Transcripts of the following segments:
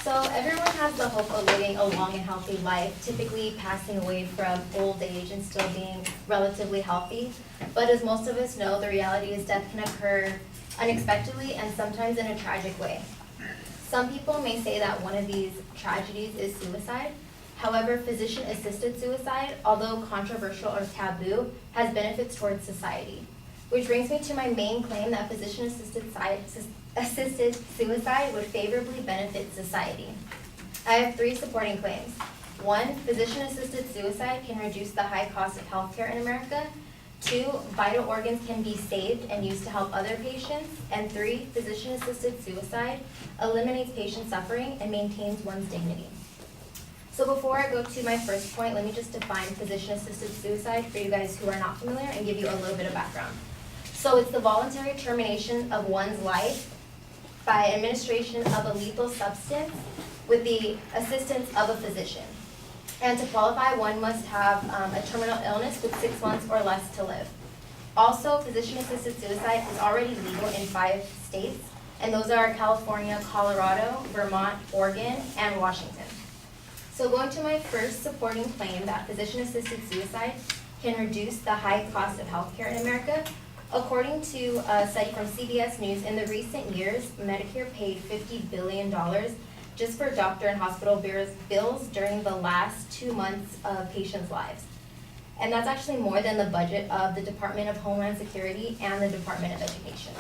So everyone has the hope of living a long and healthy life, typically passing away from old age and still being relatively healthy. But as most of us know, the reality is death can occur unexpectedly and sometimes in a tragic way. Some people may say that one of these tragedies is suicide. However, physician-assisted suicide, although controversial or taboo, has benefits towards society. Which brings me to my main claim that physician-assisted suicide would favorably benefit society. I have 3 supporting claims. 1, physician-assisted suicide can reduce the high cost of healthcare in America. 2, vital organs can be saved and used to help other patients. And 3, physician-assisted suicide eliminates patient suffering and maintains one's dignity. So before I go to my first point, let me just define physician-assisted suicide for you guys who are not familiar and give you a little bit of background. So it's the voluntary termination of one's life by administration of a lethal substance with the assistance of a physician. And to qualify, one must have a terminal illness with 6 months or less to live. Also, physician-assisted suicide is already legal in 5 states, and those are California, Colorado, Vermont, Oregon, and Washington. So going to my first supporting claim that physician-assisted suicide can reduce the high cost of healthcare in America. According to a study from CBS News, in the recent years, Medicare paid $50 billion just for doctor and hospital bills during the last 2 months of patients' lives. And that's actually more than the budget of the Department of Homeland Security and the Department of Education.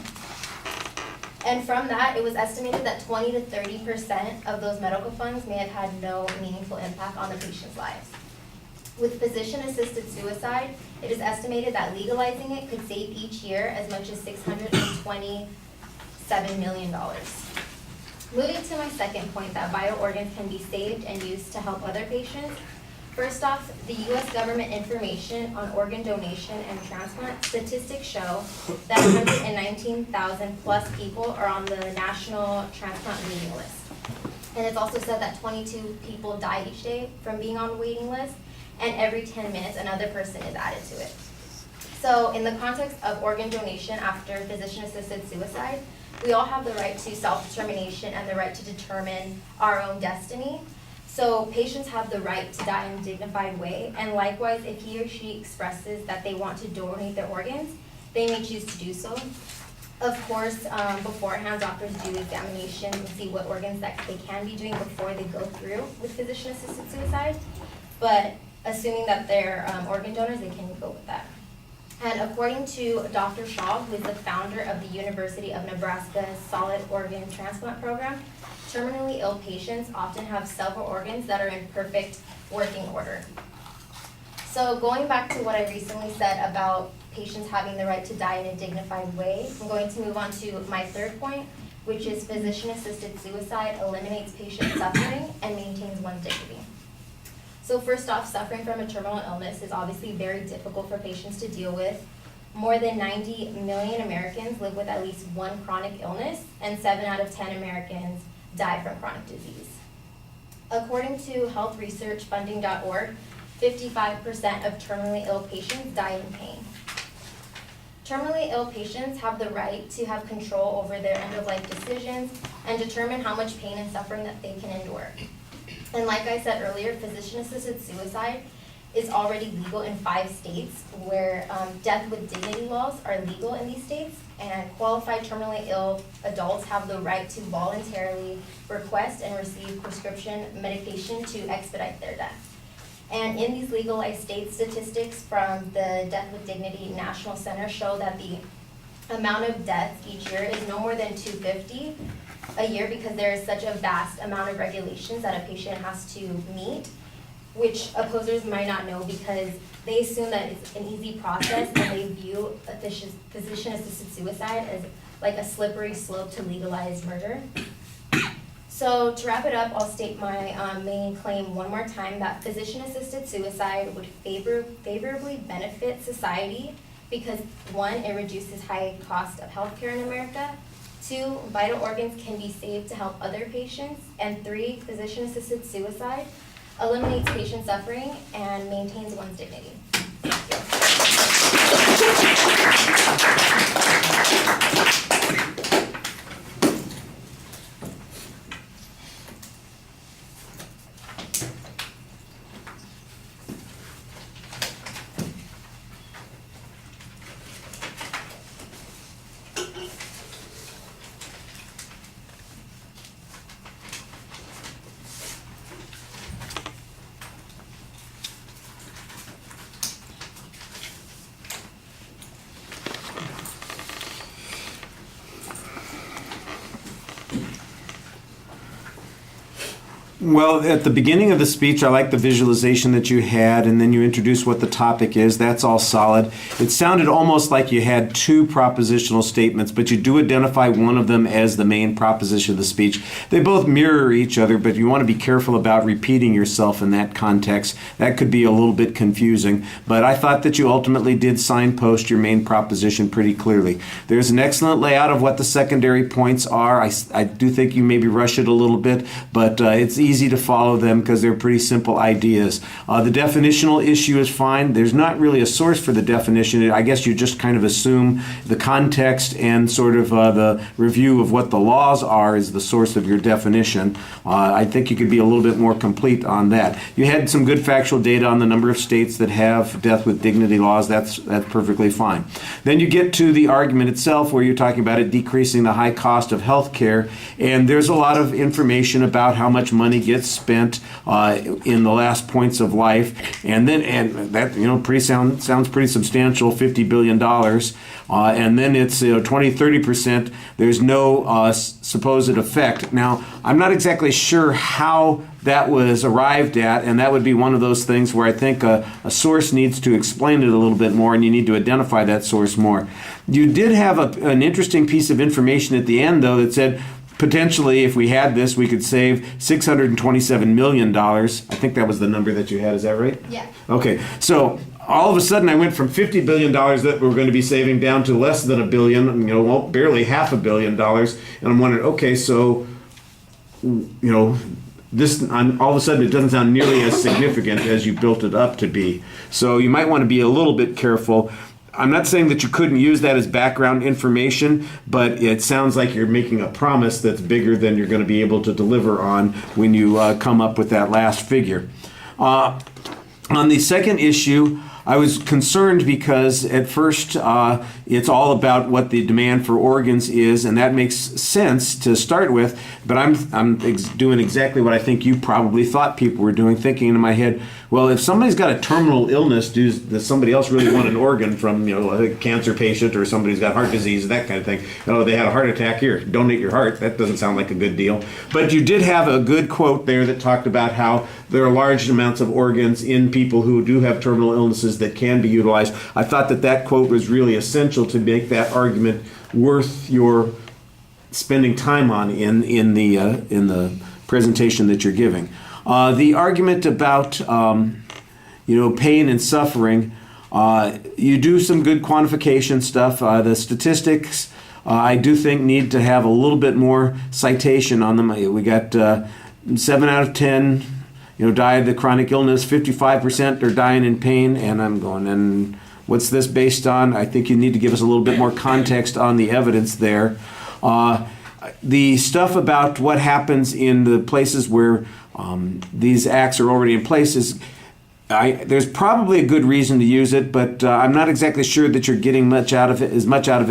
And from that, it was estimated that 20 to 30% of those medical funds may have had no meaningful impact on the patient's lives. With physician-assisted suicide, it is estimated that legalizing it could save each year as much as $627 million. Moving to my second point, that vital organs can be saved and used to help other patients. First off, the U.S. government information on organ donation and transplant statistics show that 119,000 plus people are on the national transplant waiting list. And it's also said that 22 people die each day from being on the waiting list, and every 10 minutes another person is added to it. So in the context of organ donation after physician-assisted suicide, we all have the right to self-determination and the right to determine our own destiny. So patients have the right to die in a dignified way, and likewise, if he or she expresses that they want to donate their organs, they may choose to do so. Of course, beforehand, doctors do examination and see what organs that they can be doing before they go through with physician-assisted suicide. But assuming that they're organ donors, they can go with that. And according to Dr. Shaw, who is the founder of the University of Nebraska's Solid Organ Transplant Program, terminally ill patients often have several organs that are in perfect working order. So going back to what I recently said about patients having the right to die in a dignified way, I'm going to move on to my third point, which is physician-assisted suicide eliminates patient suffering and maintains one's dignity. So first off, suffering from a terminal illness is obviously very difficult for patients to deal with. More than 90 million Americans live with at least one chronic illness, and 7 out of 10 Americans die from chronic disease. According to healthresearchfunding.org, 55% of terminally ill patients die in pain. Terminally ill patients have the right to have control over their end-of-life decisions and determine how much pain and suffering that they can endure. And like I said earlier, physician-assisted suicide is already legal in 5 states where death with dignity laws are legal in these states, and qualified terminally ill adults have the right to voluntarily request and receive prescription medication to expedite their death. And in these legalized states, statistics from the Death with Dignity National Center show that the amount of deaths each year is no more than 250 a year, because there is such a vast amount of regulations that a patient has to meet, which opposers might not know because they assume that it's an easy process and they view physician-assisted suicide as like a slippery slope to legalized murder. So to wrap it up, I'll state my main claim one more time, that physician-assisted suicide would favorably benefit society because 1, it reduces high cost of healthcare in America. 2, vital organs can be saved to help other patients. And 3, physician-assisted suicide eliminates patient suffering and maintains one's dignity. Thank you. Well, at the beginning of the speech, I like the visualization that you had, and then you introduced what the topic is. That's all solid. It sounded almost like you had two propositional statements, but you do identify one of them as the main proposition of the speech. They both mirror each other, but you want to be careful about repeating yourself in that context. That could be a little bit confusing, but I thought that you ultimately did signpost your main proposition pretty clearly. There's an excellent layout of what the secondary points are. I do think you maybe rush it a little bit, but it's easy to follow them because they're pretty simple ideas. The definitional issue is fine. There's not really a source for the definition. I guess you just kind of assume the context and sort of the review of what the laws are is the source of your definition. I think you could be a little bit more complete on that. You had some good factual data on the number of states that have death with dignity laws. That's perfectly fine. Then you get to the argument itself where you're talking about it decreasing the high cost of health care, and there's a lot of information about how much money gets spent in the last points of life, and that sounds pretty substantial, $50 billion, and then it's 20-30%. There's no supposed effect. Now, I'm not exactly sure how that was arrived at, and that would be one of those things where I think a source needs to explain it a little bit more, and you need to identify that source more. You did have an interesting piece of information at the end, though, that said potentially, if we had this, we could save $627 million. I think that was the number that you had. Is that right? Yeah. Okay. So all of a sudden, I went from $50 billion that we're going to be saving down to less than $1 billion, barely $500 million. And I'm wondering, okay, so, this all of a sudden it doesn't sound nearly as significant as you built it up to be. So you might want to be a little bit careful. I'm not saying that you couldn't use that as background information, but it sounds like you're making a promise that's bigger than you're going to be able to deliver on when you come up with that last figure. On the second issue, I was concerned because at first it's all about what the demand for organs is, and that makes sense to start with, but I'm doing exactly what I think you probably thought people were doing, thinking in my head, well, if somebody's got a terminal illness, does somebody else really want an organ from, a cancer patient or somebody who's got heart disease, that kind of thing? Oh, they had a heart attack, here, donate your heart. That doesn't sound like a good deal. But you did have a good quote there that talked about how there are large amounts of organs in people who do have terminal illnesses that can be utilized. I thought that quote was really essential to make that argument worth your spending time on in the presentation that you're giving. The argument about pain and suffering, you do some good quantification stuff. The statistics, I do think, need to have a little bit more citation on them. We got 7 out of 10 die of the chronic illness, 55% are dying in pain, and I'm going, and what's this based on? I think you need to give us a little bit more context on the evidence there. The stuff about what happens in the places where these acts are already in place is, there's probably a good reason to use it, but I'm not exactly sure that you're getting much out of it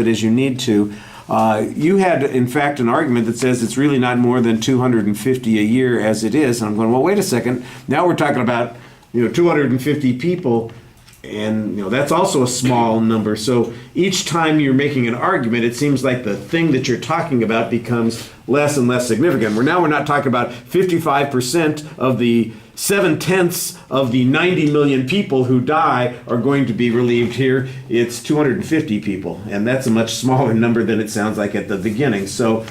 as you need to. You had, in fact, an argument that says it's really not more than 250 a year as it is. And I'm going, well, wait a second. Now we're talking about 250 people, and that's also a small number. So each time you're making an argument, it seems like the thing that you're talking about becomes less and less significant. We're not talking about 55% of the 7/10 of the 90 million people who die are going to be relieved here. It's 250 people, and that's a much smaller number than it sounds like at the beginning. So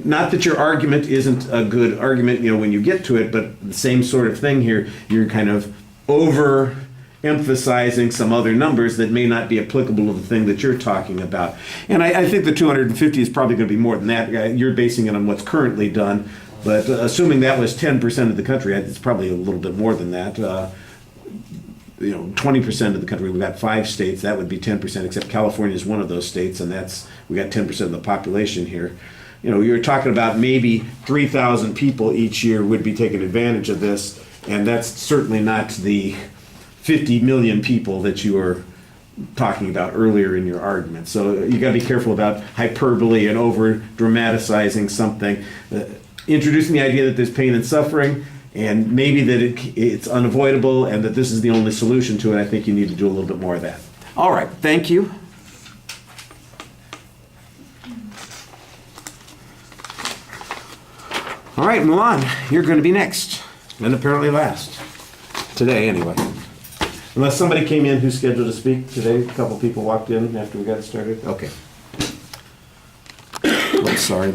not that your argument isn't a good argument, when you get to it, but the same sort of thing here. You're kind of emphasizing some other numbers that may not be applicable to the thing that you're talking about. And I think the 250 is probably going to be more than that. You're basing it on what's currently done. But assuming that was 10% of the country, it's probably a little bit more than that. 20% of the country, we've got 5 states, that would be 10%, except California is one of those states, and we got 10% of the population here. You're talking about maybe 3,000 people each year would be taking advantage of this, and that's certainly not the 50 million people that you were talking about earlier in your argument. So you got to be careful about hyperbole and over dramatizing something. Introducing the idea that there's pain and suffering, and maybe that it's unavoidable, and that this is the only solution to it. I think you need to do a little bit more of that. All right, thank you. All right, Milan, you're going to be next, and apparently last. Today, anyway. Unless somebody came in who's scheduled to speak today. A couple people walked in after we got started. Okay. I'm sorry.